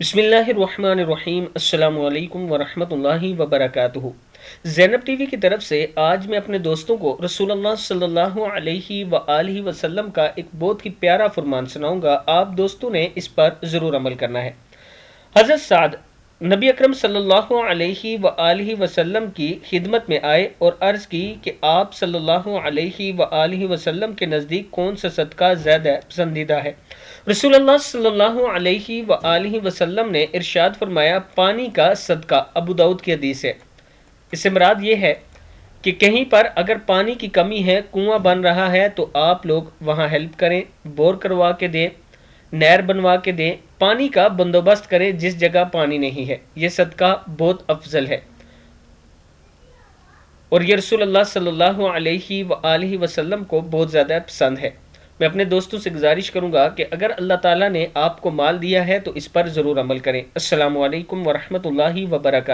بسم اللہ الرحمن الرحیم، السلام علیکم ورحمۃ اللہ وبرکاتہ۔ زینب ٹی وی کی طرف سے آج میں اپنے دوستوں کو رسول اللہ صلی اللہ علیہ وآلہ وسلم کا ایک بہت ہی پیارا فرمان سناؤں گا۔ آپ دوستوں نے اس پر ضرور عمل کرنا ہے۔ حضرت سعد نبی اکرم صلی اللہ علیہ وآلہ وسلم کی خدمت میں آئے اور عرض کی کہ آپ صلی اللہ علیہ وآلہ وسلم کے نزدیک کون سا صدقہ زیادہ پسندیدہ ہے؟ رسول اللہ صلی اللہ علیہ وآلہ وسلم نے ارشاد فرمایا، پانی کا صدقہ۔ ابو داؤد کی حدیث ہے۔ اس سے مراد یہ ہے کہ کہیں پر اگر پانی کی کمی ہے، کنواں بن رہا ہے، تو آپ لوگ وہاں ہیلپ کریں، بور کروا کے دیں، نہر بنوا کے دیں، پانی کا بندوبست کریں جس جگہ پانی نہیں ہے۔ یہ صدقہ بہت افضل ہے اور یہ رسول اللہ صلی اللہ علیہ وآلہ وسلم کو بہت زیادہ پسند ہے۔ میں اپنے دوستوں سے گزارش کروں گا کہ اگر اللہ تعالیٰ نے آپ کو مال دیا ہے تو اس پر ضرور عمل کریں۔ السلام علیکم ورحمۃ اللہ وبرکاتہ۔